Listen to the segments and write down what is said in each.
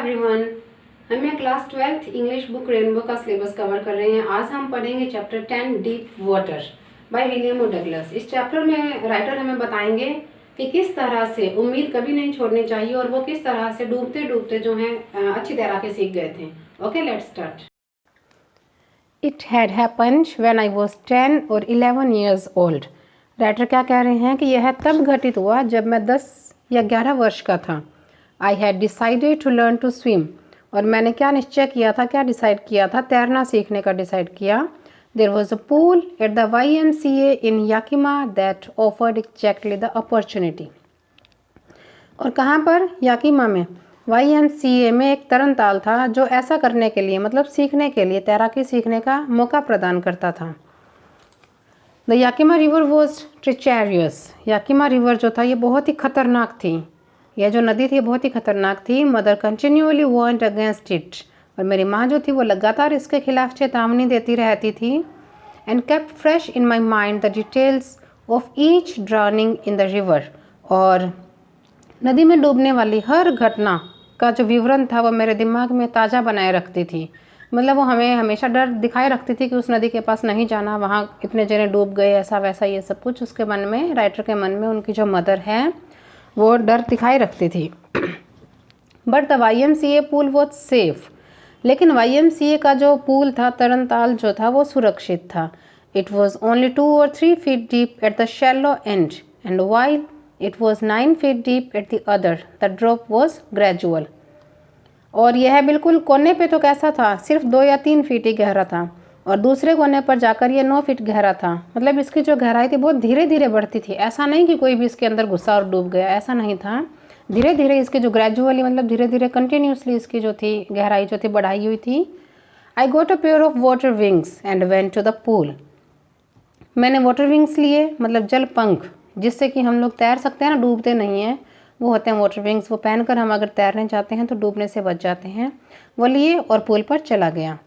Everyone, हम class 12th English book rainbow का syllabus cover कर रहे हैं। आज हम पढ़ेंगे chapter 10 deep water by William O Douglas. इस चैप्टर में राइटर हमें बताएंगे कि किस तरह से उम्मीद कभी नहीं छोड़नी चाहिए और वो किस तरह से डूबते डूबते जो हैं अच्छी तरह के सीख गए थे। Okay, let's start. It had happened when I was 10 और 11 years old। राइटर क्या कह रहे हैं कि यह तब घटित हुआ जब मैं 10 या 11 वर्ष का था। I had decided to learn to swim, और मैंने क्या निश्चय किया था, क्या डिसाइड किया था, तैरना सीखने का डिसाइड किया। There was a pool at the YMCA in Yakima that offered exactly the opportunity. और कहाँ पर? याकिमा में YMCA में एक तरनताल था जो ऐसा करने के लिए, मतलब सीखने के लिए, तैराकी सीखने का मौका प्रदान करता था। The Yakima river was treacherous. Yakima river जो था ये बहुत ही खतरनाक थी। यह जो नदी थी बहुत ही खतरनाक थी। Mother continually warned against it, और मेरी माँ जो थी वो लगातार इसके खिलाफ चेतावनी देती रहती थी। And kept fresh in my mind the details of each drowning in the river. और नदी में डूबने वाली हर घटना का जो विवरण था वो मेरे दिमाग में ताज़ा बनाए रखती थी। मतलब वो हमें हमेशा डर दिखाए रखती थी कि उस नदी के पास नहीं जाना, वहाँ इतने जने डूब गए, ऐसा वैसा ये सब कुछ उसके मन में, राइटर के मन में उनकी जो मदर है वो डर दिखाई रखती थी। But the YMCA pool was safe. लेकिन YMCA का जो पूल था, तरनताल जो था, वो सुरक्षित था। It was only 2 or 3 feet deep at the shallow and, and while it was 9 feet deep at the other the drop was gradual. और यह बिल्कुल कोने पे तो कैसा था, सिर्फ 2 या 3 फीट ही गहरा था, और दूसरे कोने पर जाकर ये 9 फीट गहरा था। मतलब इसकी जो गहराई थी बहुत धीरे धीरे बढ़ती थी। ऐसा नहीं कि कोई भी इसके अंदर घुसा और डूब गया, ऐसा नहीं था। धीरे धीरे इसकी जो ग्रेजुअली, मतलब धीरे धीरे कंटिन्यूसली इसकी जो थी गहराई जो थी बढ़ाई हुई थी। I got a pair of water wings and went to the pool. मैंने वाटर विंग्स लिए, मतलब जल पंख, जिससे कि हम लोग तैर सकते हैं ना, डूबते नहीं हैं, वो होते हैं वाटर विंग्स। वो पहनकर हम अगर तैरने जाते हैं तो डूबने से बच जाते हैं। वो लिए और पूल पर चला गया।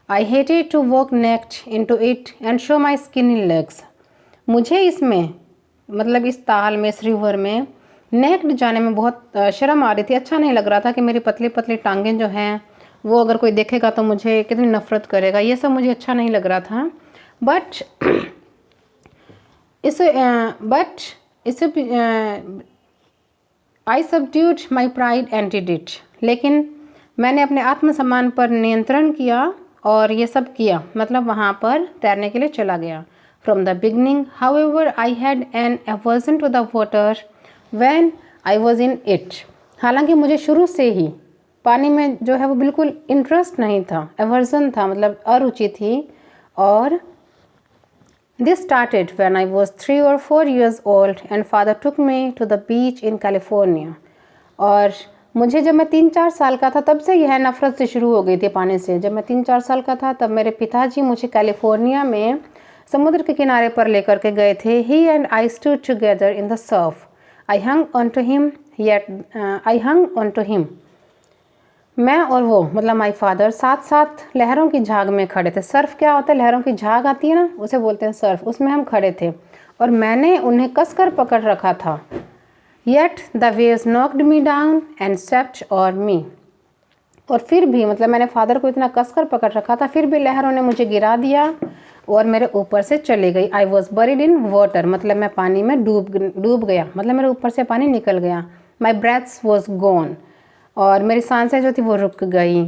I hated to walk naked into it and show my skinny legs. मुझे इसमें, मतलब इस ताल में, इस रिवर में नेक्ड जाने में बहुत शर्म आ रही थी। अच्छा नहीं लग रहा था कि मेरी पतली पतली टांगें जो हैं वो अगर कोई देखेगा तो मुझे कितनी नफरत करेगा, ये सब मुझे अच्छा नहीं लग रहा था। बट इसे I subdued my pride and did it. लेकिन मैंने अपने आत्मसम्मान पर नियंत्रण किया और ये सब किया, मतलब वहाँ पर तैरने के लिए चला गया। From the beginning however I had an aversion to the water when I was in it. हालांकि मुझे शुरू से ही पानी में जो है वो बिल्कुल इंटरेस्ट नहीं था, एवर्जन था, मतलब अरुचि थी। और This started when I was 3 or 4 years old and father took me to the beach in California। और मुझे जब मैं 3-4 साल का था तब से यह नफ़रत से शुरू हो गई थी पानी से। जब मैं 3-4 साल का था तब मेरे पिताजी मुझे कैलिफोर्निया में समुद्र के किनारे पर लेकर के गए थे। He and I stood together in the surf. I hung onto him। मैं और वो, मतलब माई फादर, साथ साथ लहरों की झाग में खड़े थे। सर्फ क्या होता है? लहरों की झाग आती है ना, उसे बोलते हैं सर्फ। उसमें हम खड़े थे और मैंने उन्हें कसकर पकड़ रखा था। Yet the waves knocked me down and swept on me. और फिर भी, मतलब मैंने फादर को इतना कसकर पकड़ रखा था, फिर भी लहरों ने मुझे गिरा दिया और मेरे ऊपर से चली गई। I was buried in water, मतलब मैं पानी में डूब गया, मतलब मेरे ऊपर से पानी निकल गया। माई ब्रेथ्स वॉज गॉन, और मेरी सांसें जो थी वो रुक गई।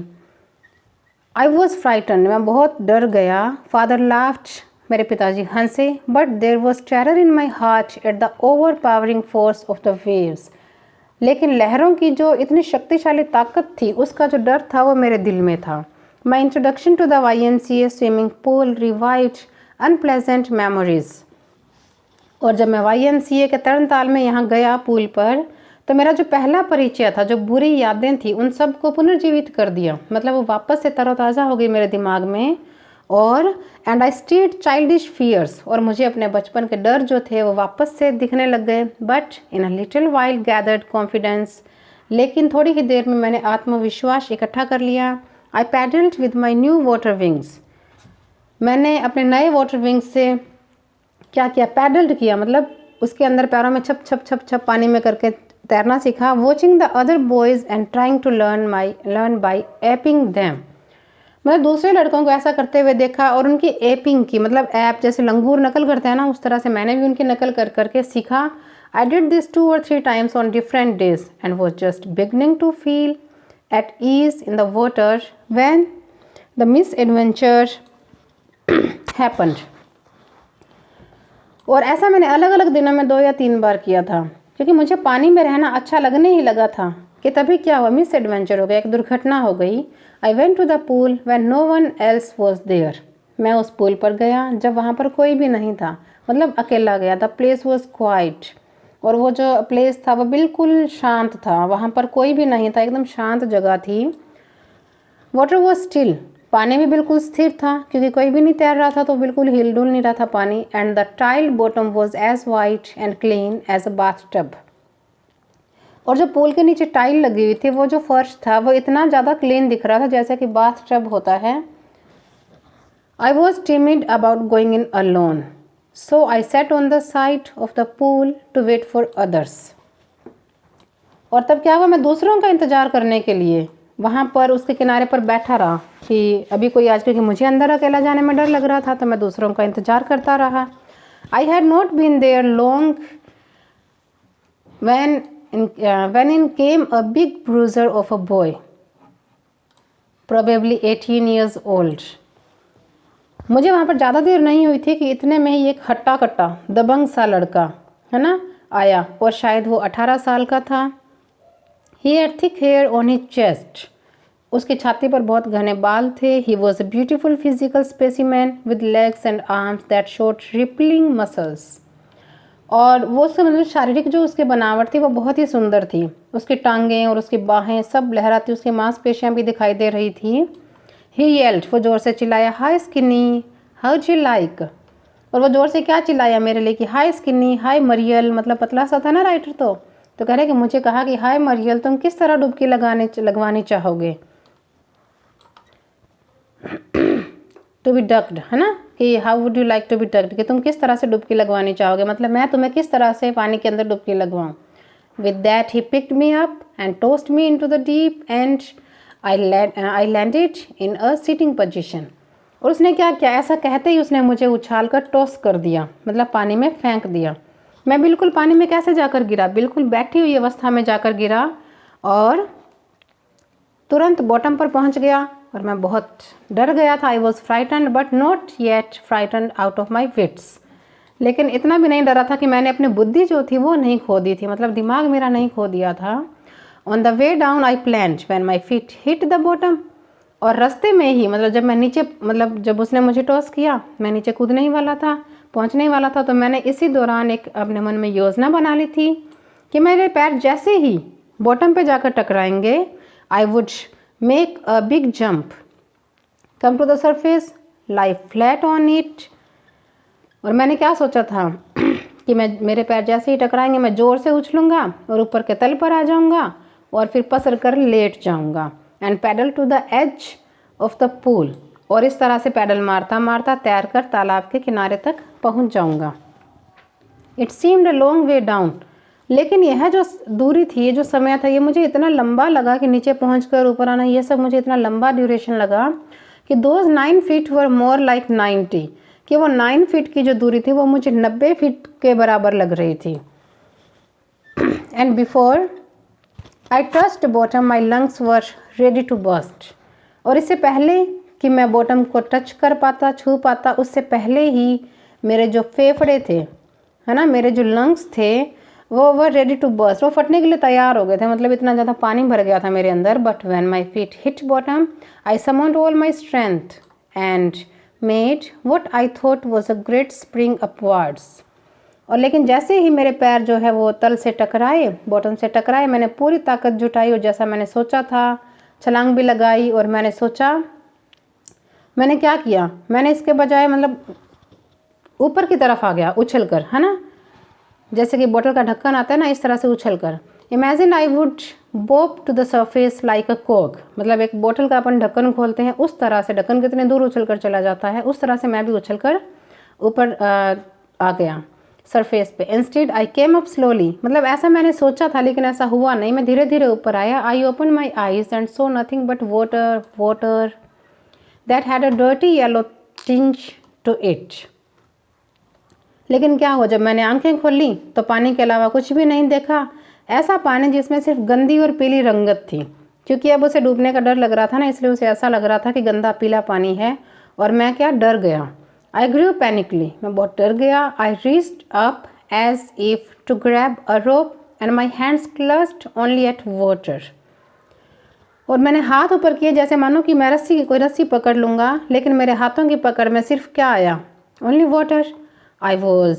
आई वॉज फ्राइटन, मैं बहुत डर गया। फादर लाफ्ड, मेरे पिताजी हंसे। But there was terror in my heart at the over powering force of the waves. लेकिन लहरों की जो इतनी शक्तिशाली ताकत थी उसका जो डर था वो मेरे दिल में था। My introduction to the YMCA swimming pool revived unpleasant memories. और जब मैं YMCA के तरनताल में यहाँ गया पूल पर, तो मेरा जो पहला परिचय था, जो बुरी यादें थी, उन सब को पुनर्जीवित कर दिया। मतलब वो वापस से तरोताज़ा हो गई मेरे दिमाग में। और and I stayed childish fears, और मुझे अपने बचपन के डर जो थे वो वापस से दिखने लग गए। But in a little while gathered confidence, लेकिन थोड़ी ही देर में मैंने आत्मविश्वास इकट्ठा कर लिया। I paddled with my new water wings. मैंने अपने नए वाटर विंग्स से क्या किया? पैडल्ड किया, मतलब उसके अंदर पैरों में छप छप छप छप पानी में करके तैरना सीखा। Watching the other boys and trying to learn by aping them, मतलब दूसरे लड़कों को ऐसा करते हुए देखा और उनकी एपिंग की, मतलब ऐप जैसे लंगूर नकल करते हैं ना, उस तरह से मैंने भी उनकी नकल कर करके सीखा। I did this 2 or 3 times on different days and was just beginning to feel at ease in the water when the misadventure happened। और ऐसा मैंने अलग अलग दिनों में 2 या 3 बार किया था, क्योंकि मुझे पानी में रहना अच्छा लगने ही लगा था कि तभी क्या हुआ, मिस एडवेंचर हो गया, एक दुर्घटना हो गई। I went to the pool when no one else was there, मैं उस पूल पर गया जब वहाँ पर कोई भी नहीं था, मतलब अकेला गया। द प्लेस वॉज क्वाइट, और वो जो प्लेस था वो बिल्कुल शांत था, वहाँ पर कोई भी नहीं था, एकदम शांत जगह थी। वाटर वॉज स्टिल, पानी भी बिल्कुल स्थिर था क्योंकि कोई भी नहीं तैर रहा था, तो बिल्कुल हिल डुल नहीं रहा था पानी। And the tiled bottom was as white and clean as a bath tub, और जो पूल के नीचे टाइल लगी हुई थी, वो जो फर्श था वो इतना ज़्यादा क्लीन दिख रहा था जैसे कि बाथ टब होता है। I was timid about going in alone, so I sat on the side of the pool to wait for others. और तब क्या हुआ, मैं दूसरों का इंतज़ार करने के लिए वहाँ पर उसके किनारे पर बैठा रहा कि अभी कोई आज, क्योंकि मुझे अंदर अकेला जाने में डर लग रहा था, तो मैं दूसरों का इंतज़ार करता रहा। I had not been there long when in came a big bruiser of a boy, probably 18 years old। मुझे वहाँ पर ज़्यादा देर नहीं हुई थी कि इतने में ही एक हट्टा कट्टा दबंग सा लड़का, है ना, आया, और शायद वो 18 साल का था। He had thick hair on his chest, उसकी छाती पर बहुत घने बाल थे। He was a beautiful physical specimen with legs and arms that showed rippling muscles, और वो उसका मतलब शारीरिक जो उसकी बनावट थी वो बहुत ही सुंदर थी, उसकी टांगें और उसकी बाहें सब लहराती, उसकी मांसपेशियां भी दिखाई दे रही थी। He yelled, वो ज़ोर से चिल्लाया, हाय स्किनी हाउड यू लाइक, और वो ज़ोर से क्या चिल्लाया मेरे लिए कि हाय स्किनी, हाय मरियल, मतलब पतला सा था ना राइटर, तो कह रहे कि मुझे कहा कि हाय मरियल, तुम किस तरह डुबकी लगवानी चाहोगे। टू बी डक्ड, है ना, कि how would you like to be ducked, कि तुम किस तरह से डुबकी लगवानी चाहोगे, मतलब मैं तुम्हें किस तरह से पानी के अंदर डुबकी लगवाऊँ। With that he picked me up and tossed me into the deep and I landed in a sitting position. और उसने क्या किया, ऐसा कहते ही उसने मुझे उछाल कर टॉस कर दिया, मतलब पानी में फेंक दिया। मैं बिल्कुल पानी में कैसे जाकर गिरा, बिल्कुल बैठी हुई अवस्था में जाकर गिरा और तुरंत बॉटम पर पहुंच गया, और मैं बहुत डर गया था। I was frightened but not yet frightened out of my wits, लेकिन इतना भी नहीं डरा था कि मैंने अपनी बुद्धि जो थी वो नहीं खो दी थी, मतलब दिमाग मेरा नहीं खो दिया था। On the way down I planned when my feet hit the bottom, और रास्ते में ही, मतलब जब मैं नीचे, मतलब जब उसने मुझे टॉस किया, मैं नीचे कूदने ही वाला था, पहुंचने ही वाला था, तो मैंने इसी दौरान एक अपने मन में योजना बना ली थी कि मेरे पैर जैसे ही बॉटम पे जाकर टकराएंगे, I would make a big jump, come to the surface, lie flat on it. और मैंने क्या सोचा था कि मेरे पैर जैसे ही टकराएंगे, मैं ज़ोर से उछलूँगा और ऊपर के तल पर आ जाऊँगा और फिर पसर कर लेट जाऊँगा। And paddle to the edge of the pool, और इस तरह से पैडल मारता मारता तैर कर तालाब के किनारे तक पहुँच जाऊँगा। It seemed a long way down, लेकिन यह जो दूरी थी, ये जो समय था, ये मुझे इतना लंबा लगा कि नीचे पहुंचकर ऊपर आना, ये सब मुझे इतना लंबा ड्यूरेशन लगा कि those 9 feet were more like 90, कि वो 9 feet की जो दूरी थी वो मुझे 90 feet के बराबर लग रही थी। And before I touched bottom my lungs were ready to burst, और इससे पहले कि मैं बॉटम को टच कर पाता, छू पाता, उससे पहले ही मेरे जो फेफड़े थे, है ना, मेरे जो लंग्स थे, वो रेडी टू बस्ट, वो फटने के लिए तैयार हो गए थे, मतलब इतना ज़्यादा पानी भर गया था मेरे अंदर। But when my feet hit bottom I summoned all my strength and made what I thought was a great spring upwards. और लेकिन जैसे ही मेरे पैर जो है वो तल से टकराए, बॉटम से टकराए, मैंने पूरी ताकत जुटाई और जैसा मैंने सोचा था छलांग भी लगाई। और मैंने सोचा, मैंने क्या किया, मैंने इसके बजाय मतलब ऊपर की तरफ आ गया उछल कर, है ना, जैसे कि बोतल का ढक्कन आता है ना, इस तरह से उछल कर। Imagine I would bob to the surface like a कॉक, मतलब एक बोतल का अपन ढक्कन खोलते हैं उस तरह से, ढक्कन कितने दूर उछल कर चला जाता है, उस तरह से मैं भी उछल कर ऊपर आ गया। सरफेस पे। Instead I came up slowly, मतलब ऐसा मैंने सोचा था लेकिन ऐसा हुआ नहीं, मैं धीरे धीरे ऊपर आया। I open my eyes and saw nothing but water, water that had a dirty yellow tinge to it. लेकिन क्या हुआ, जब मैंने आंखें खोली तो पानी के अलावा कुछ भी नहीं देखा। ऐसा पानी जिसमें सिर्फ गंदी और पीली रंगत थी। क्योंकि अब उसे डूबने का डर लग रहा था ना, इसलिए उसे ऐसा लग रहा था कि गंदा पीला पानी है। और मैं क्या, डर गया। आई ग्रू पैनिकली, मैं बहुत डर गया। I reached up as if to grab a rope and my hands clasped only at water. और मैंने हाथ ऊपर किए जैसे मानो कि मैं कोई रस्सी पकड़ लूँगा, लेकिन मेरे हाथों की पकड़ में सिर्फ क्या आया, only water. I was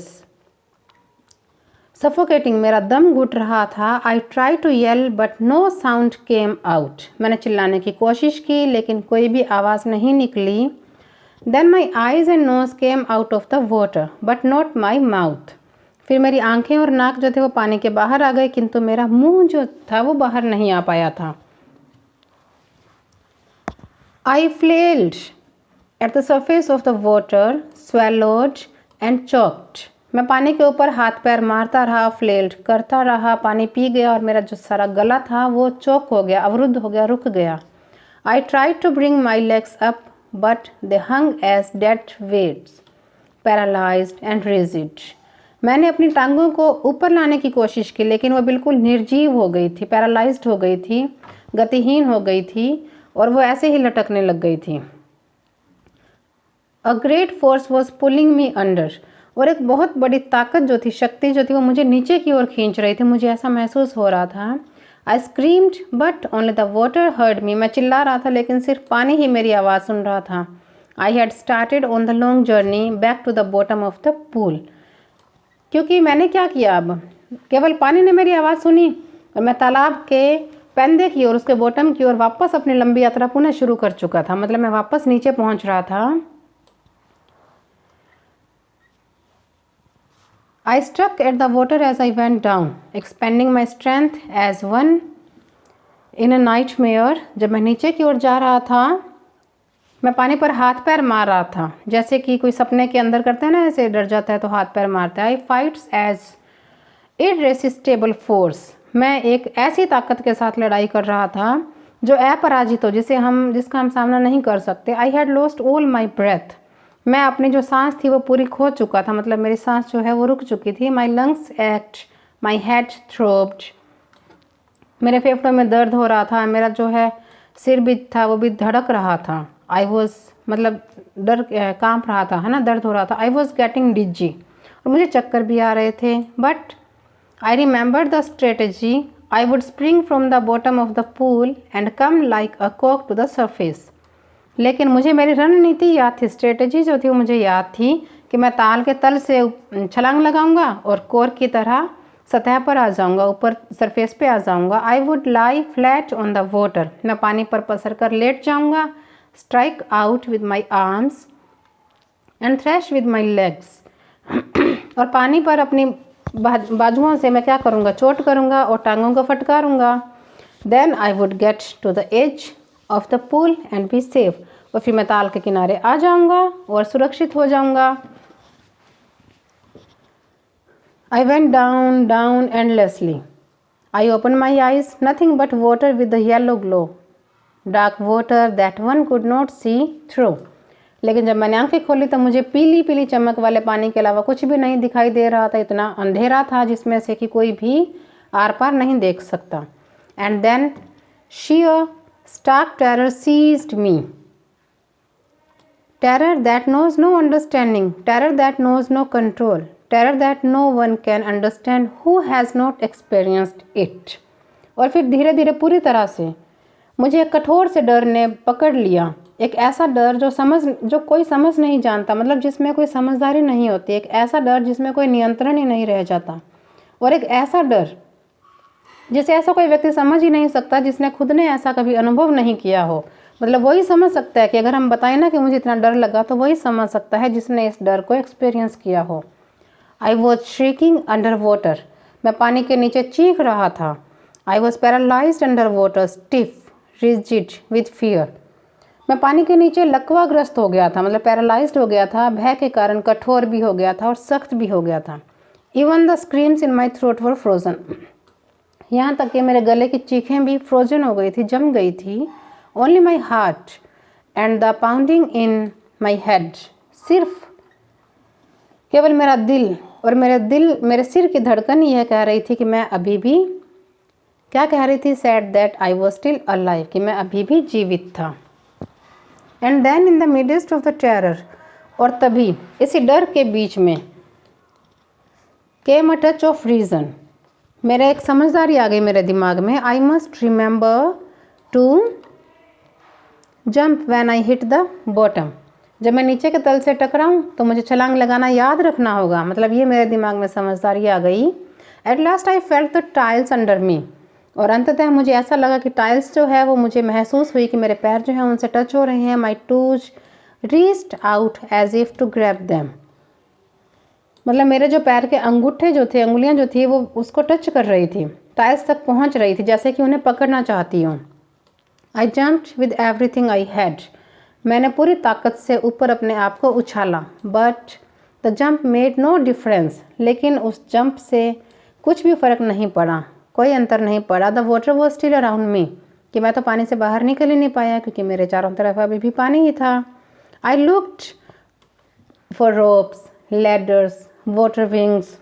suffocating, मेरा दम घुट रहा था। I try to yell but no sound came out, मैंने चिल्लाने की कोशिश की लेकिन कोई भी आवाज़ नहीं निकली। Then my eyes and nose came out of the water but not my mouth. फिर मेरी आंखें और नाक जो थे वो पानी के बाहर आ गए, किंतु मेरा मुंह जो था वो बाहर नहीं आ पाया था। I flailed at the surface of the water, swallowed and choked. मैं पानी के ऊपर हाथ पैर मारता रहा, फ्लेल्ड करता रहा, पानी पी गया और मेरा जो सारा गला था वो चौक हो गया, अवरुद्ध हो गया, रुक गया। I tried to bring my legs up but they hung as dead weights, paralysed and rigid. मैंने अपनी टांगों को ऊपर लाने की कोशिश की लेकिन वो बिल्कुल निर्जीव हो गई थी, पैरालाइज्ड हो गई थी, गतिहीन हो गई थी और वो ऐसे ही लटकने लग गई थी। A great force was pulling me under, और एक बहुत बड़ी ताकत जो थी, शक्ति जो थी, वो मुझे नीचे की ओर खींच रही थी। मुझे ऐसा महसूस हो रहा था। I screamed but only the water heard me, मैं चिल्ला रहा था लेकिन सिर्फ पानी ही मेरी आवाज़ सुन रहा था। I had started on the long journey back to the bottom of the pool, क्योंकि मैंने क्या किया, अब केवल पानी ने मेरी आवाज़ सुनी और मैं तालाब के पैंदे की ओर, उसके बॉटम की ओर वापस अपनी लंबी यात्रा पुनः शुरू कर चुका था। मतलब मैं वापस नीचे पहुंच रहा था। I struck at the water as I went down, expanding my strength as one in a nightmare. जब मैं नीचे की ओर जा रहा था, मैं पानी पर हाथ पैर मार रहा था, जैसे कि कोई सपने के अंदर करते हैं ना, ऐसे डर जाता है तो हाथ पैर मारता है। I fights as irresistible force, मैं एक ऐसी ताकत के साथ लड़ाई कर रहा था जो अपराजित हो, जिसका हम सामना नहीं कर सकते। I had lost all my breath, मैं अपनी जो सांस थी वो पूरी खो चुका था, मतलब मेरी सांस जो है वो रुक चुकी थी। My lungs ached, my head throbbed, मेरे फेफड़ों में दर्द हो रहा था, मेरा जो है सिर भी था वो भी धड़क रहा था। आई वॉज, मतलब डर कांप रहा था, है ना, दर्द हो रहा था। आई वॉज गेटिंग डिजी, और मुझे चक्कर भी आ रहे थे। But I remember the strategy, I would spring from the bottom of the pool and come like a कॉक टू द सरफेस। लेकिन मुझे मेरी रणनीति याद थी, स्ट्रेटजी जो थी वो मुझे याद थी कि मैं ताल के तल से छलांग लगाऊंगा और कोर्क की तरह सतह पर आ जाऊंगा, ऊपर सरफेस पे आ जाऊंगा। I would lie flat on the water, मैं पानी पर पसर कर लेट जाऊंगा। Strike out with my arms and trash with my legs, और पानी पर अपनी बाजुओं से मैं क्या करूँगा, चोट करूँगा और टांगों को फटकारूँगा। Then I would get to the edge of the pool and be safe, और फिर मैं ताल के किनारे आ जाऊंगा और सुरक्षित हो जाऊंगा। I went down down endlessly, I open my eyes, nothing but water with the yellow glow, dark water that one could not see through. लेकिन जब मैंने आंखें खोली तो मुझे पीली पीली चमक वाले पानी के अलावा कुछ भी नहीं दिखाई दे रहा था। इतना अंधेरा था जिसमें से कि कोई भी आर पार नहीं देख सकता। And then sheer stark terror seized me, terror that knows no understanding, terror that knows no control, terror that no one can understand who has not experienced it। और फिर धीरे धीरे पूरी तरह से मुझे एक कठोर से डर ने पकड़ लिया, एक ऐसा डर जो कोई समझ नहीं जानता, मतलब जिसमें कोई समझदारी नहीं होती, एक ऐसा डर जिसमें कोई नियंत्रण ही नहीं रह जाता, और एक ऐसा डर जिसे ऐसा कोई व्यक्ति समझ ही नहीं सकता जिसने खुद ने ऐसा कभी अनुभव नहीं किया हो। मतलब वही समझ सकता है कि अगर हम बताएं ना कि मुझे इतना डर लगा, तो वही समझ सकता है जिसने इस डर को एक्सपीरियंस किया हो। I was shrieking under water, मैं पानी के नीचे चीख रहा था। I was paralysed under water, stiff rigid with fear, मैं पानी के नीचे लकवाग्रस्त हो गया था, मतलब पैरालाइज्ड हो गया था, भय के कारण कठोर भी हो गया था और सख्त भी हो गया था। Even the screams in my throat were frozen. यहाँ तक कि मेरे गले की चीखें भी फ्रोजन हो गई थी, जम गई थी। Only my heart and the pounding in my head, सिर्फ केवल मेरा दिल और मेरे सिर की धड़कन यह कह रही थी कि मैं अभी भी, क्या कह रही थी? Said that I was still alive, कि मैं अभी भी जीवित था। And then in the midst of the terror, और तभी इसी डर के बीच में, came a touch of reason, मेरे एक समझदारी आ गई मेरे दिमाग में। I must remember to jump when I hit the bottom, जब मैं नीचे के तल से टकराऊं तो मुझे छलांग लगाना याद रखना होगा। मतलब ये मेरे दिमाग में समझदारी आ गई। Eight last I felt the tiles under मी, और अंततः मुझे ऐसा लगा कि टाइल्स जो है वो मुझे महसूस हुई कि मेरे पैर जो हैं उनसे टच हो रहे हैं। My toes reached out as if to grab them, मतलब मेरे जो पैर के अंगूठे जो थे, अंगुलियां जो थी, वो उसको टच कर रही थी, टाइल्स तक पहुंच रही थी, जैसे कि उन्हें पकड़ना चाहती हूँ। I jumped with everything I had, मैंने पूरी ताकत से ऊपर अपने आप को उछाला। But the jump made no difference, लेकिन उस जंप से कुछ भी फ़र्क नहीं पड़ा, कोई अंतर नहीं पड़ा। The water was still around me, कि मैं तो पानी से बाहर निकल ही नहीं पाया क्योंकि मेरे चारों तरफ अभी भी पानी ही था। I looked for ropes, ladders, water wings,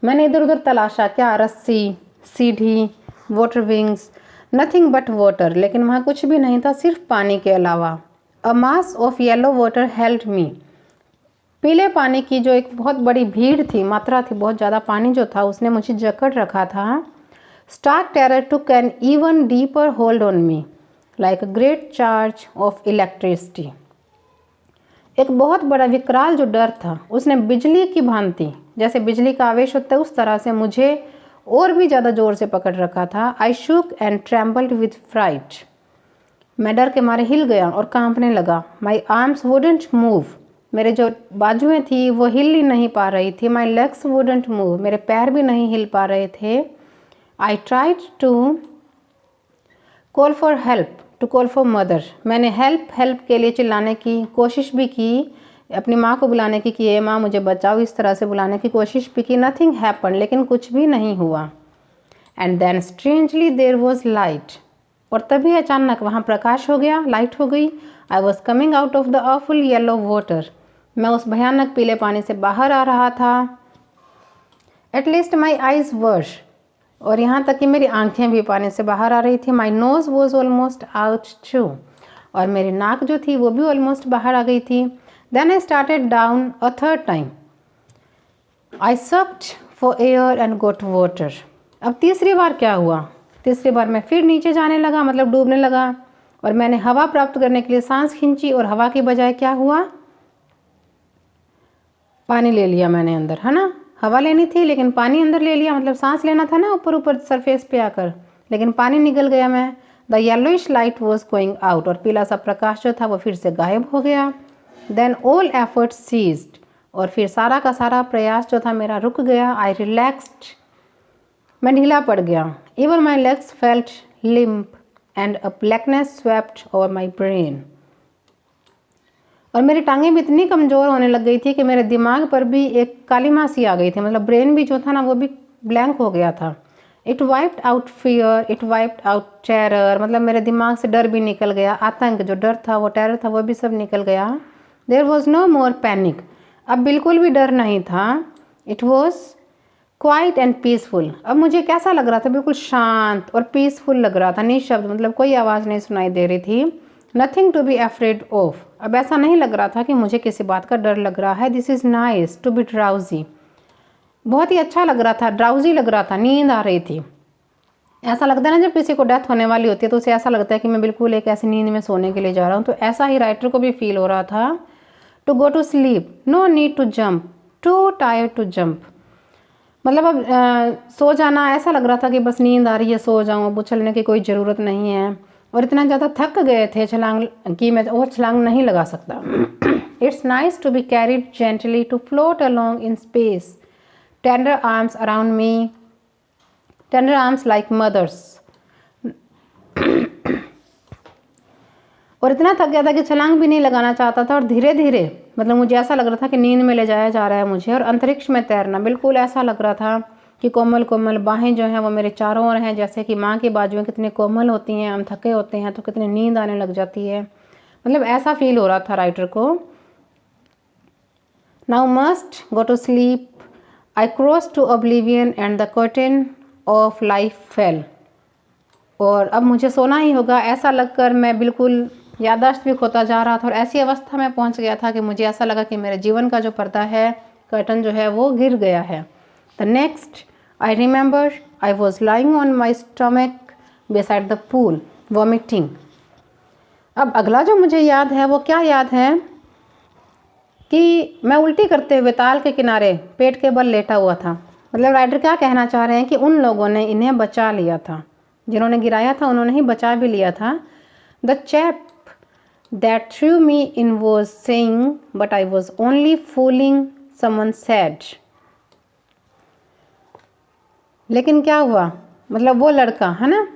मैंने इधर उधर तलाशा, क्या रस्सी, सीढ़ी, water wings, nothing but water, लेकिन वहाँ कुछ भी नहीं था सिर्फ पानी के अलावा। A mass of yellow water held me, पीले पानी की जो एक बहुत बड़ी भीड़ थी, मात्रा थी, बहुत ज़्यादा पानी जो था उसने मुझे जकड़ रखा था। Stark terror took an even deeper hold on me like a great charge of electricity, एक बहुत बड़ा विकराल जो डर था उसने बिजली की भांति, जैसे बिजली का आवेश होता है उस तरह से मुझे और भी ज़्यादा ज़ोर से पकड़ रखा था। आई शुक एंड ट्रेम्बल्ड विद फ्राइट, मैं डर के मारे हिल गया और कांपने लगा। माई आर्म्स वुडंट मूव, मेरे जो बाजुएं थी वो हिल ही नहीं पा रही थी। माई लेग्स वुडंट मूव, मेरे पैर भी नहीं हिल पा रहे थे। I tried to call for help, to call for mother, मैंने हेल्प के लिए चिल्लाने की कोशिश भी की, अपनी माँ को बुलाने की कि ये माँ मुझे बचाओ, इस तरह से बुलाने की कोशिश भी की। नथिंग हैपन, लेकिन कुछ भी नहीं हुआ। And then strangely there was light, और तभी अचानक वहाँ प्रकाश हो गया, लाइट हो गई। I was coming out of the awful yellow water, मैं उस भयानक पीले पानी से बाहर आ रहा था। एट लीस्ट माई आईज वर, और यहाँ तक कि मेरी आंखें भी पानी से बाहर आ रही थी। My nose was almost out too, और मेरी नाक जो थी वो भी ऑलमोस्ट बाहर आ गई थी। Then I started down a third time, I sucked for air and got water. अब तीसरी बार क्या हुआ? तीसरी बार मैं फिर नीचे जाने लगा, मतलब डूबने लगा, और मैंने हवा प्राप्त करने के लिए सांस खींची, और हवा की बजाय क्या हुआ? पानी ले लिया मैंने अंदर, है ना। हवा लेनी थी लेकिन पानी अंदर ले लिया, मतलब सांस लेना था ना ऊपर ऊपर सरफेस पे आकर, लेकिन पानी निकल गया मैं। The yellowish light was going out, और पीला सा प्रकाश जो था वो फिर से गायब हो गया। देन ऑल एफर्ट सीज्ड, और फिर सारा का सारा प्रयास जो था मेरा रुक गया। आई रिलैक्स्ड, मैं ढीला पड़ गया। Even my legs felt limp and a blackness swept over my brain, और मेरी टांगें भी इतनी कमज़ोर होने लग गई थी कि मेरे दिमाग पर भी एक कालीमा सी आ गई थी, मतलब ब्रेन भी जो था ना वो भी ब्लैंक हो गया था। It wiped out fear, it wiped out terror, मतलब मेरे दिमाग से डर भी निकल गया, आतंक जो डर था वो टेरर था वो भी सब निकल गया। There was no more panic, अब बिल्कुल भी डर नहीं था। It was quiet and peaceful, अब मुझे कैसा लग रहा था? बिल्कुल शांत और पीसफुल लग रहा था, निःशब्द, मतलब कोई आवाज़ नहीं सुनाई दे रही थी। Nothing to be afraid of, अब ऐसा नहीं लग रहा था कि मुझे किसी बात का डर लग रहा है। This is nice to be drowsy, बहुत ही अच्छा लग रहा था, ड्राउजी लग रहा था, नींद आ रही थी। ऐसा लगता है ना जब किसी को डेथ होने वाली होती है तो उसे ऐसा लगता है कि मैं बिल्कुल एक ऐसी नींद में सोने के लिए जा रहा हूँ, तो ऐसा ही राइटर को भी फील हो रहा था। To go to sleep, no need to jump, too tired to jump, मतलब अब सो जाना, ऐसा लग रहा था कि बस नींद आ रही है, सो जाऊँ, अब उछलने की कोई ज़रूरत नहीं है। और इतना ज़्यादा थक गए थे छलांग कि मैं और छलांग नहीं लगा सकता। It's nice to be carried gently to float along in space, tender arms around me, tender arms like mother's. और इतना थक गया था कि छलांग भी नहीं लगाना चाहता था, और धीरे धीरे मतलब मुझे ऐसा लग रहा था कि नींद में ले जाया जा रहा है मुझे। और अंतरिक्ष में तैरना, बिल्कुल ऐसा लग रहा था कि कोमल कोमल बाहें जो हैं वो मेरे चारों ओर हैं, जैसे कि माँ की बाजुएं कितनी कोमल होती हैं, हम थके होते हैं तो कितनी नींद आने लग जाती है, मतलब ऐसा फील हो रहा था राइटर को। Now must go to sleep, I cross to oblivion and the curtain of life fell. और अब मुझे सोना ही होगा, ऐसा लगकर मैं बिल्कुल याददाश्त भी खोता जा रहा था और ऐसी अवस्था में पहुंच गया था कि मुझे ऐसा लगा कि मेरे जीवन का जो पर्दा है, कर्टन जो है वो गिर गया है। The next I remember I was lying on my stomach beside the pool vomiting. अब अगला जो मुझे याद है वो क्या याद है कि मैं उल्टी करते हुए ताल के किनारे पेट के बल लेटा हुआ था। मतलब राइटर क्या कहना चाह रहे हैं कि उन लोगों ने इन्हें बचा लिया था, जिन्होंने गिराया था उन्होंने ही बचा भी लिया था। The chap that through me in was saying but I was only fooling someone sad. लेकिन क्या हुआ, मतलब वो लड़का है ना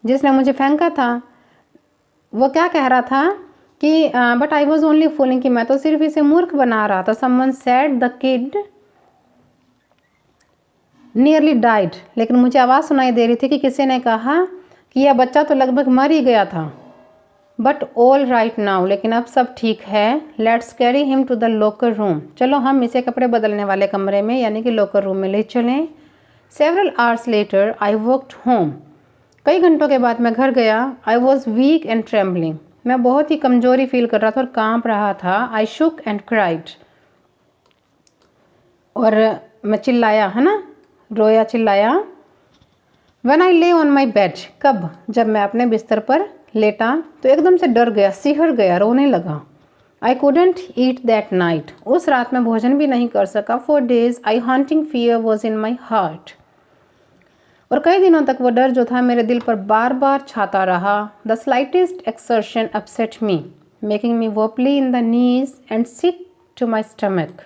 जिसने मुझे फेंका था, वो क्या कह रहा था कि but I was only fooling, कि मैं तो सिर्फ इसे मूर्ख बना रहा था। Someone sad the kid nearly died. लेकिन मुझे आवाज़ सुनाई दे रही थी कि किसी ने कहा कि यह बच्चा तो लगभग मर ही गया था। बट ऑल राइट नाउ, लेकिन अब सब ठीक है। Let's carry him to the locker room, चलो हम इसे कपड़े बदलने वाले कमरे में यानी कि लॉकर रूम में ले चलें। Several hours later I walked home, कई घंटों के बाद मैं घर गया। I was weak and trembling, मैं बहुत ही कमजोरी फील कर रहा था और कांप रहा था। आई शुक एंड क्राइड, और मैं चिल्लाया, है ना, रोया चिल्लाया। When I lay on my bed, कब, जब मैं अपने बिस्तर पर लेटा तो एकदम से डर गया, सिहर गया, रोने लगा। I couldn't eat that night, उस रात में भोजन भी नहीं कर सका। For days, I haunting fear was in my heart, और कई दिनों तक वो डर जो था मेरे दिल पर बार बार छाता रहा। The slightest exertion upset me, making me wobbly in the knees and sick to my stomach,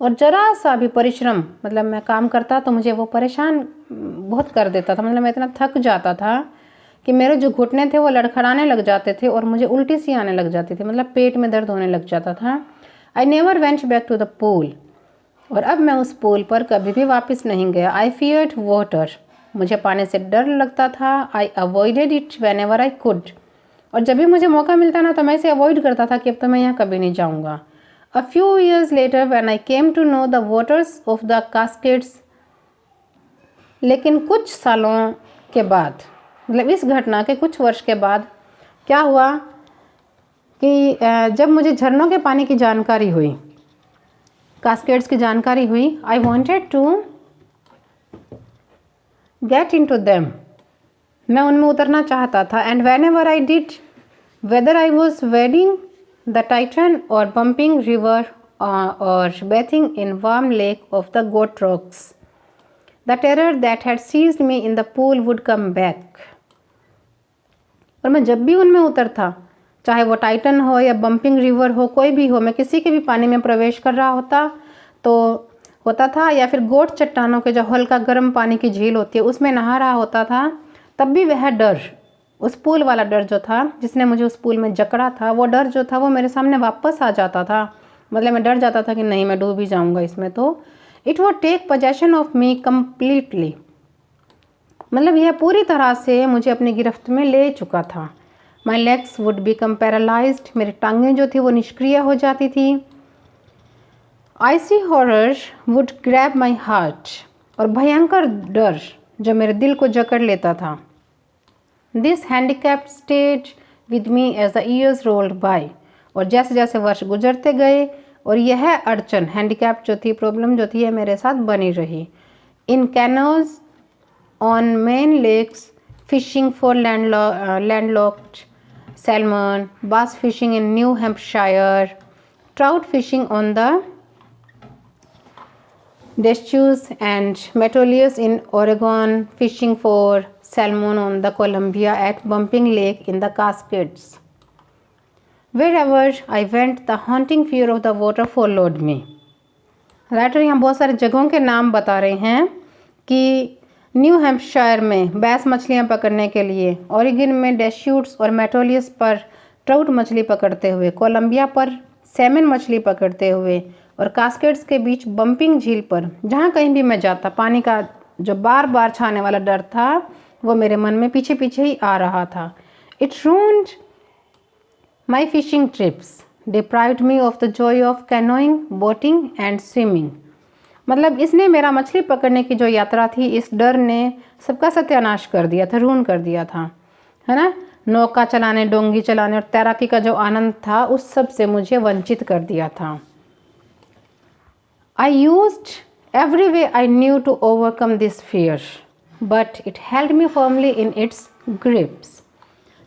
और जरा सा भी परिश्रम, मतलब मैं काम करता तो मुझे वो परेशान बहुत कर देता था। मतलब मैं इतना थक जाता था कि मेरे जो घुटने थे वो लड़खड़ाने लग जाते थे और मुझे उल्टी सी आने लग जाती थी, मतलब पेट में दर्द होने लग जाता था। I never went back to the pool, और अब मैं उस पूल पर कभी भी वापस नहीं गया। आई फियर्ड वाटर, मुझे पानी से डर लगता था। I avoided it whenever I could, और जब भी मुझे मौका मिलता ना तो मैं इसे अवॉइड करता था कि अब तो मैं यहाँ कभी नहीं जाऊँगा। A few years later when I came to know the waters of the Cascades, लेकिन कुछ सालों के बाद, मतलब इस घटना के कुछ वर्ष के बाद क्या हुआ कि जब मुझे झरनों के पानी की जानकारी हुई, कास्केड्स की जानकारी हुई, I wanted to get into them, मैं उनमें उतरना चाहता था। And whenever I did, whether I was wading the Titan or bumping river or bathing in warm lake of the goat rocks, the terror that had seized me in the pool would come back. और मैं जब भी उनमें उतरता, चाहे वो Titan हो या बम्पिंग रिवर हो, कोई भी हो, मैं किसी के भी पानी में प्रवेश कर रहा होता था या फिर गोट चट्टानों के जो हल्का गर्म पानी की झील होती है उसमें नहा रहा होता था, तब भी वह डर, उस पूल वाला डर जो था जिसने मुझे उस पूल में जकड़ा था, वो डर जो था वो मेरे सामने वापस आ जाता था। मतलब मैं डर जाता था कि नहीं मैं डूब ही जाऊंगा इसमें, तो it would take possession of me completely, मतलब यह पूरी तरह से मुझे अपनी गिरफ्त में ले चुका था। My legs would become paralysed, मेरी टांगें जो थी वो निष्क्रिय हो जाती थी। Icy horror would grab my heart, और भयंकर डर जो मेरे दिल को जकड़ लेता था। This handicapped stage with me as the years rolled by, और जैसे जैसे वर्ष गुजरते गए और यह अड़चन, हैंडीकैप जो थी, प्रॉब्लम जो थी, यह मेरे साथ बनी रही। In canoes on Maine lakes, fishing for landlocked salmon, bass fishing in New Hampshire, trout fishing on the Deschutes and Metolius in Oregon, fishing for salmon on the Columbia at Bumping Lake in the Cascades. Wherever I went, the haunting fear of the water followed me. Writer यहाँ बहुत सारे जगहों के नाम बता रहे हैं कि न्यू हैम्पशायर में बैस मछलियाँ पकड़ने के लिए, ओरेगन में डेस्यूट्स और मेटोलियस पर ट्राउट मछली पकड़ते हुए, कोलंबिया पर सैमन मछली पकड़ते हुए और कास्केड्स के बीच बम्पिंग झील पर जहाँ कहीं भी मैं जाता, पानी का जो बार बार छाने वाला डर था वो मेरे मन में पीछे पीछे ही आ रहा था। It ruined my fishing trips, deprived me of the Joy of canoeing, boating and swimming. मतलब इसने मेरा मछली पकड़ने की जो यात्रा थी, इस डर ने सबका सत्यानाश कर दिया था, रून कर दिया था, है ना। नौका चलाने, डोंगी चलाने और तैराकी का जो आनंद था उस सब से मुझे वंचित कर दिया था। I used every way I knew to overcome this fear, but it held me firmly in its grips.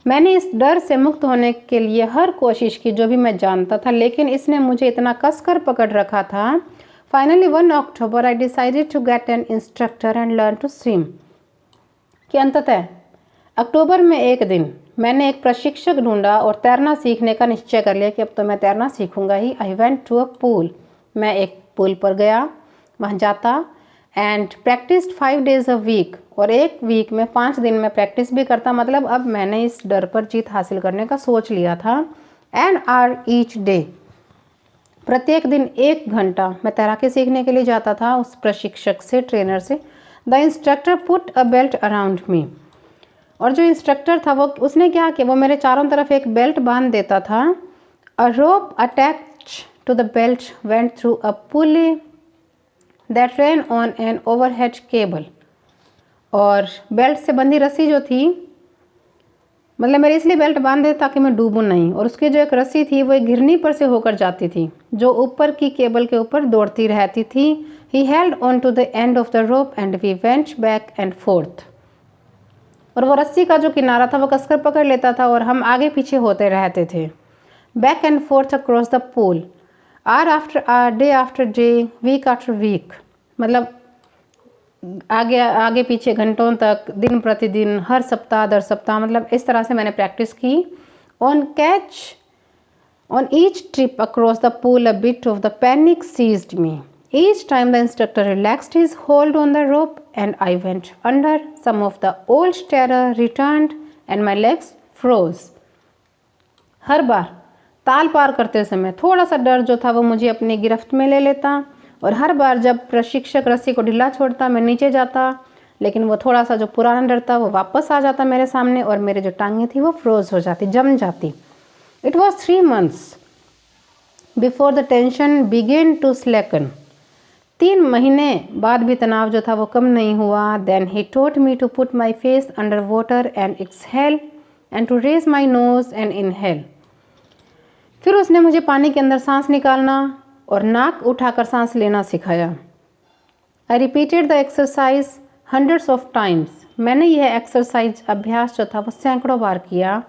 मैंने इस डर से मुक्त होने के लिए हर कोशिश की जो भी मैं जानता था, लेकिन इसने मुझे इतना कसकर पकड़ रखा था। Finally, 1 October, I decided to get an instructor and learn to swim. कि अंततः अक्टूबर में एक दिन मैंने एक प्रशिक्षक ढूंढा और तैरना सीखने का निश्चय कर लिया कि अब तो मैं तैरना सीखूंगा ही। I went to a pool. मैं एक पूल पर गया, वहाँ जाता and practised 5 days a week, और एक वीक में 5 दिन में प्रैक्टिस भी करता। मतलब अब मैंने इस डर पर जीत हासिल करने का सोच लिया था। एन आवर ईच डे, प्रत्येक दिन 1 घंटा मैं तैराकी सीखने के लिए जाता था उस प्रशिक्षक से, ट्रेनर से। The instructor put a belt around me, और जो इंस्ट्रक्टर था वो उसने क्या किया, वो मेरे चारों तरफ एक बेल्ट बांध देता था। A rope attach to the belt went through a pulley that ran on an overhead cable, और बेल्ट से बंधी रस्सी जो थी, मतलब मेरे इसलिए बेल्ट बांध दे ताकि मैं डूबूं नहीं, और उसकी जो एक रस्सी थी वो एक घिरनी पर से होकर जाती थी जो ऊपर की केबल के ऊपर दौड़ती रहती थी। He held on to the end of the rope and we went back and forth, और वो रस्सी का जो किनारा था वो कसकर पकड़ लेता था और हम आगे पीछे होते रहते थे। Back and forth across the pool, hour after hour, day after day, week after week, मतलब आगे आगे पीछे घंटों तक, दिन प्रतिदिन, हर सप्ताह दर सप्ताह, मतलब इस तरह से मैंने प्रैक्टिस की। On catch on each trip across the pool a bit of the panic seized me. Each time the instructor relaxed his hold on the rope and I went under, some of the old terror returned and my legs froze. हर बार ताल पार करते समय थोड़ा सा डर जो था वो मुझे अपनी गिरफ्त में ले लेता, और हर बार जब प्रशिक्षक रस्सी को ढीला छोड़ता मैं नीचे जाता, लेकिन वो थोड़ा सा जो पुराना डर था वो वापस आ जाता मेरे सामने, और मेरे जो टांगें थी वो फ्रोज हो जाती, जम जाती। It was 3 months before the tension began to slacken. 3 महीने बाद भी तनाव जो था वो कम नहीं हुआ। Then he taught me to put my face under water and exhale and to raise my nose and inhale. फिर उसने मुझे पानी के अंदर सांस निकालना और नाक उठाकर सांस लेना सिखाया। I repeated the exercise hundreds of times. मैंने यह एक्सरसाइज, अभ्यास जो था वो सैकड़ों बार किया।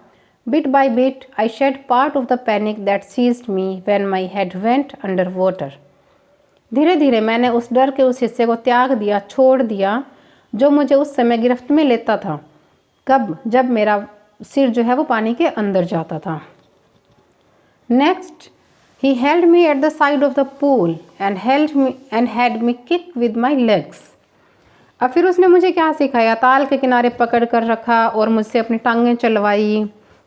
Bit by bit I shed part of the panic that seized me when my head went under water. धीरे धीरे मैंने उस डर के उस हिस्से को त्याग दिया, छोड़ दिया, जो मुझे उस समय गिरफ्त में लेता था। कब? जब मेरा सिर जो है वो पानी के अंदर जाता था। Next he held me at the side of the pool and had me kick with my legs. अब फिर उसने मुझे क्या सिखाया? ताल के किनारे पकड़ कर रखा और मुझसे अपनी टांगें चलवाई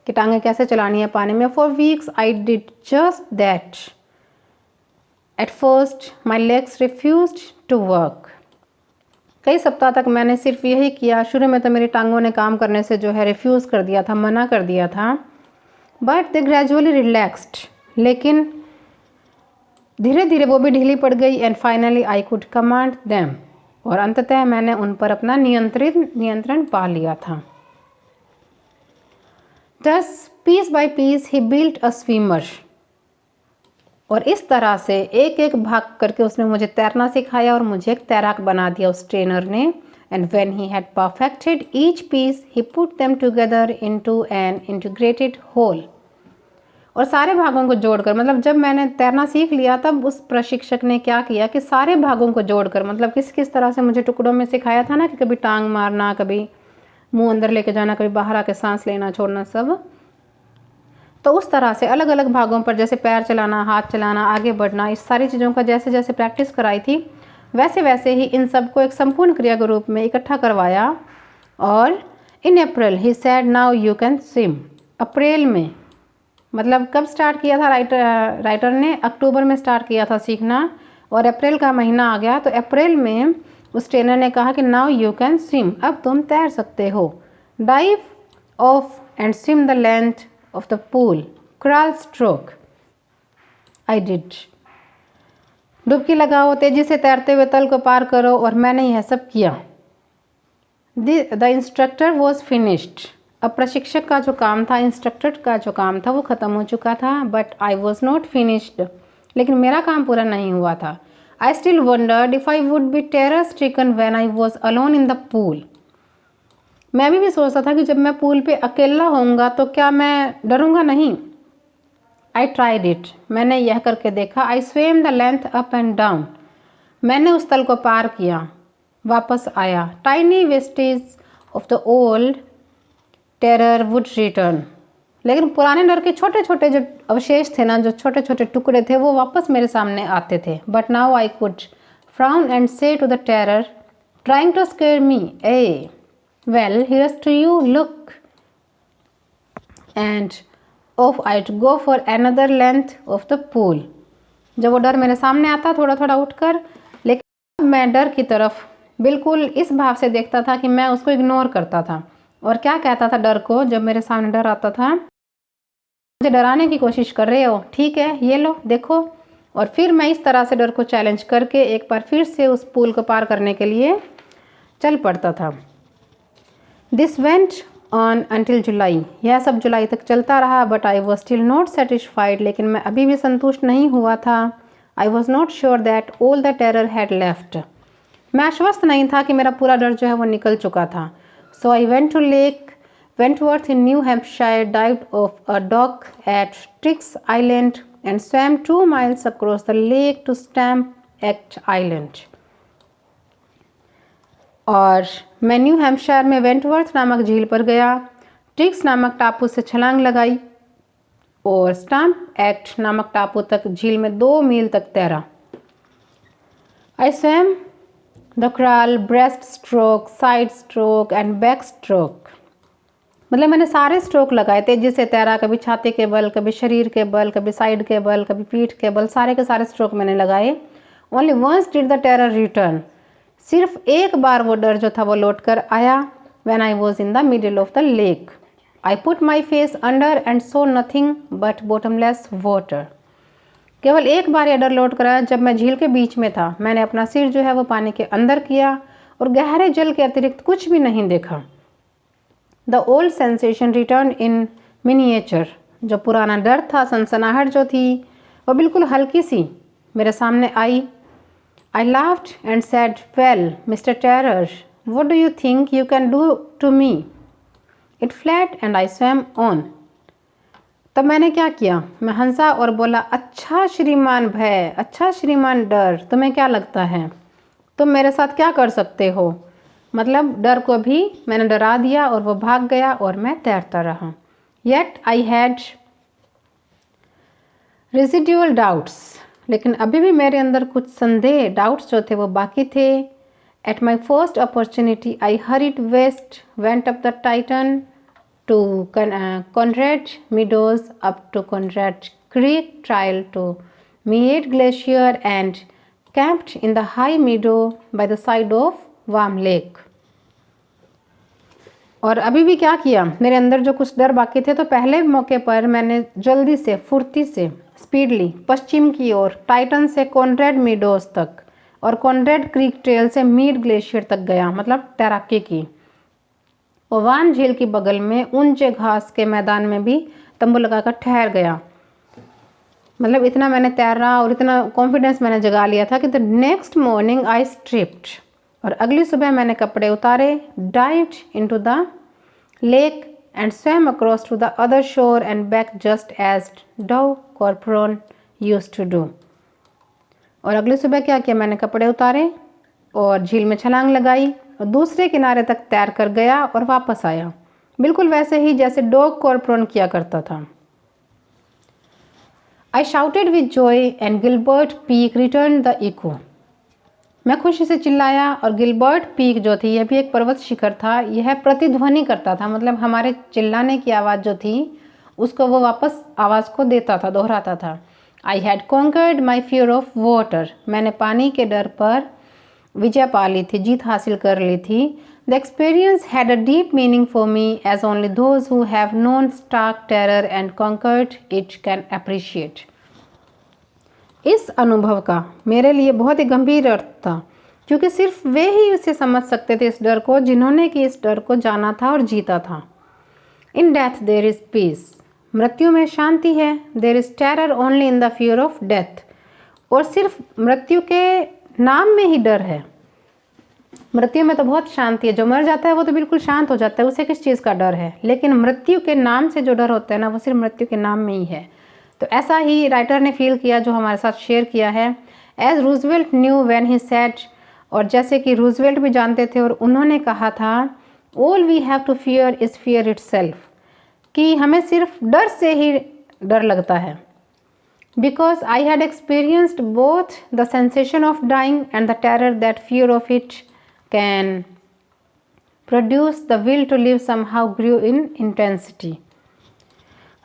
कि टांगें कैसे चलानी है पानी में। For weeks I did just that. At first my legs refused to work. कई सप्ताह तक मैंने सिर्फ यही किया। शुरू में तो मेरी टांगों ने काम करने से जो है रिफ्यूज़ कर दिया था, मना कर दिया था। But they gradually relaxed. लेकिन धीरे धीरे वो भी ढीली पड़ गई। And finally I could command them, और अंततः मैंने उन पर अपना नियंत्रण पा लिया था। Thus, piece by piece he built a swimmer. और इस तरह से एक एक भाग करके उसने मुझे तैरना सिखाया और मुझे एक तैराक बना दिया उस ट्रेनर ने। And when he had perfected each piece, he put them together into an integrated whole. और सारे भागों को जोड़कर, मतलब जब मैंने तैरना सीख लिया तब उस प्रशिक्षक ने क्या किया कि सारे भागों को जोड़कर, मतलब किस किस तरह से मुझे टुकड़ों में सिखाया था ना, कि कभी टांग मारना, कभी मुंह अंदर लेके जाना, कभी बाहर आके सांस लेना छोड़ना, सब तो उस तरह से अलग अलग भागों पर, जैसे पैर चलाना, हाथ चलाना, आगे बढ़ना, इस सारी चीज़ों का जैसे जैसे प्रैक्टिस कराई थी वैसे वैसे ही इन सब को एक संपूर्ण क्रिया के रूप में इकट्ठा करवाया। और in April he said now you can swim. अप्रैल में मतलब कब स्टार्ट किया था राइटर ने? अक्टूबर में स्टार्ट किया था सीखना, और अप्रैल का महीना आ गया तो अप्रैल में उस ट्रेनर ने कहा कि नाउ यू कैन स्विम, अब तुम तैर सकते हो। Dive of and swim the length of the pool, crawl stroke. I did. डुबकी लगाओ, तेजी से तैरते हुए तल को पार करो, और मैंने यह सब किया। The instructor was finished. अब प्रशिक्षक का जो काम था, इंस्ट्रक्टर का जो काम था वो ख़त्म हो चुका था। But I was not finished, लेकिन मेरा काम पूरा नहीं हुआ था। I still wondered if I would be terror stricken when I was alone in the pool. मैं अभी भी सोचता था कि जब मैं पूल पे अकेला होऊंगा तो क्या मैं डरूंगा नहीं। आई ट्राइड इट, मैंने यह करके देखा। I swam the length up and down, मैंने उस तल को पार किया, वापस आया। Tiny vestiges of the old terror would return, लेकिन पुराने डर के छोटे छोटे जो अवशेष थे ना, जो छोटे छोटे टुकड़े थे, वो वापस मेरे सामने आते थे। But now I could frown and say to the terror trying to scare me, eh well here's to you, look, and off I to go for another length of the pool. जब वो डर मेरे सामने आता थोड़ा थोड़ा उठकर, लेकिन मैं डर की तरफ बिल्कुल इस भाव से देखता था कि मैं उसको इग्नोर करता था। और क्या कहता था डर को जब मेरे सामने डर आता था? मुझे डराने की कोशिश कर रहे हो, ठीक है, ये लो देखो। और फिर मैं इस तरह से डर को चैलेंज करके एक बार फिर से उस पुल को पार करने के लिए चल पड़ता था। दिस वेंट ऑन अंटिल जुलाई, यह सब जुलाई तक चलता रहा। But I was still not satisfied, लेकिन मैं अभी भी संतुष्ट नहीं हुआ था। I was not sure that all the terror had left, मैं आश्वस्त नहीं था कि मेरा पूरा डर जो है वो निकल चुका था। So I went to Lake Wentworth in New Hampshire, dived off a dock at Triggs Island and swam 2 miles across the lake to Stamp Act Island. और मैं न्यू हैम्पशायर में वेंटवर्थ नामक झील पर गया, ट्रिक्स नामक टापू से छलांग लगाई और स्टैम्प एक्ट नामक टापू तक झील में 2 मील तक तैरा। आई swum the crawl, breast stroke, side stroke and back stroke, मतलब मैंने सारे स्ट्रोक लगाए, तेजी से तैरा, कभी छाती के बल, कभी शरीर के बल, कभी साइड के बल, कभी पीठ के बल, सारे के सारे स्ट्रोक मैंने लगाए। Only once did the terror return, सिर्फ एक बार वो डर जो था वो लौट कर आया। When I was in the middle of the lake, I put my face under and saw nothing but bottomless water. केवल एक बार यह डर लौट कर आया जब मैं झील के बीच में था। मैंने अपना सिर जो है वो पानी के अंदर किया और गहरे जल के अतिरिक्त कुछ भी नहीं देखा। The old sensation return in miniature, जो पुराना डर था, सनसनाहट जो थी वो बिल्कुल हल्की सी मेरे सामने आई। I laughed and said, well, Mr. Terror, what do you think you can do to me? It fled and I swam on. तब मैंने क्या किया? मैं हंसा और बोला, अच्छा श्रीमान भय, अच्छा श्रीमान डर, तुम्हें क्या लगता है तुम मेरे साथ क्या कर सकते हो? मतलब डर को भी मैंने डरा दिया और वो भाग गया और मैं तैरता रहा। Yet I had residual doubts, लेकिन अभी भी मेरे अंदर कुछ संदेह, डाउट्स जो थे वो बाकी थे। At my first opportunity I hurried west, went up the Tieton to Conrad Meadows, up to Conrad Creek, trail to Meade Glacier and camped in the high meadow by the side of Warm Lake. और अभी भी क्या किया, मेरे अंदर जो कुछ डर बाकी थे तो पहले मौके पर मैंने जल्दी से, फुर्ती से, स्पीडली पश्चिम की ओर टाइटन से कॉन्रेड मीडोज तक और कॉन्रेड क्रीक ट्रेल से मीड ग्लेशियर तक गया, मतलब तैराकी की। और वान झील की बगल में ऊंचे घास के मैदान में भी तंबू लगाकर ठहर गया। मतलब इतना मैंने तैरा और इतना कॉन्फिडेंस मैंने जगा लिया था कि the next morning I stripped, और अगली सुबह मैंने कपड़े उतारे, dived into the lake and swam across to the other shore and back just as Dow Corporon used to do. और अगली सुबह क्या किया, मैंने कपड़े उतारे और झील में छलांग लगाई और दूसरे किनारे तक तैर कर गया और वापस आया, बिल्कुल वैसे ही जैसे डॉग कॉर्पोरन किया करता था। I shouted with joy and Gilbert Peak returned the echo. मैं खुशी से चिल्लाया और गिलबर्ट पीक जो थी, यह भी एक पर्वत शिखर था, यह प्रतिध्वनि करता था, मतलब हमारे चिल्लाने की आवाज़ जो थी उसको वो वापस आवाज़ को देता था, दोहराता था। I had conquered my fear of water, मैंने पानी के डर पर विजय पा ली थी, जीत हासिल कर ली थी। The experience had a deep meaning for me as only those who have known stark terror and conquered it can appreciate. इस अनुभव का मेरे लिए बहुत ही गंभीर अर्थ था, क्योंकि सिर्फ वे ही उसे समझ सकते थे, इस डर को, जिन्होंने कि इस डर को जाना था और जीता था। In death there is peace, मृत्यु में शांति है। There is terror only in the fear of death, और सिर्फ मृत्यु के नाम में ही डर है। मृत्यु में तो बहुत शांति है, जो मर जाता है वो तो बिल्कुल शांत हो जाता है, उसे किस चीज़ का डर है। लेकिन मृत्यु के नाम से जो डर होता है ना, वो सिर्फ मृत्यु के नाम में ही है। तो ऐसा ही राइटर ने फील किया, जो हमारे साथ शेयर किया है। As Roosevelt knew when he said, और जैसे कि रूजवेल्ट भी जानते थे और उन्होंने कहा था, all we have to fear is fear itself, कि हमें सिर्फ डर से ही डर लगता है। Because I had experienced both the sensation of dying and the terror that fear of it can produce, the will to live somehow grew in intensity.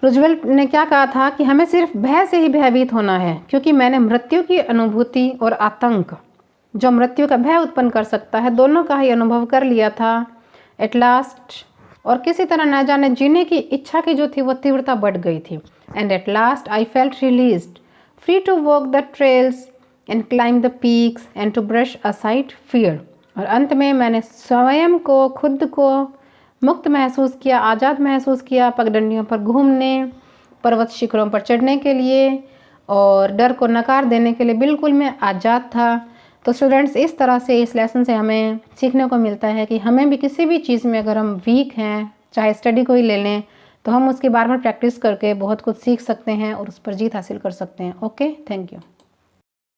Roosevelt ने क्या कहा था कि हमें सिर्फ भय से ही भयभीत होना है, क्योंकि मैंने मृत्यु की अनुभूति और आतंक, जो मृत्यु का भय उत्पन्न कर सकता है, दोनों का ही अनुभव कर लिया था। एट लास्ट, और किसी तरह न जाने जीने की इच्छा की जो थी वो तीव्रता बढ़ गई थी। And at last I felt released, free to walk the trails and climb the peaks and to brush aside fear. और अंत में मैंने स्वयं को, खुद को मुक्त महसूस किया, आज़ाद महसूस किया, पगडंडियों पर घूमने, पर्वत शिखरों पर चढ़ने के लिए, और डर को नकार देने के लिए बिल्कुल मैं आज़ाद था। तो स्टूडेंट्स, इस तरह से इस लेसन से हमें सीखने को मिलता है कि हमें भी किसी भी चीज़ में अगर हम वीक हैं, चाहे स्टडी को ही ले लें, तो हम उसकी बार बार प्रैक्टिस करके बहुत कुछ सीख सकते हैं और उस पर जीत हासिल कर सकते हैं। Okay, thank you.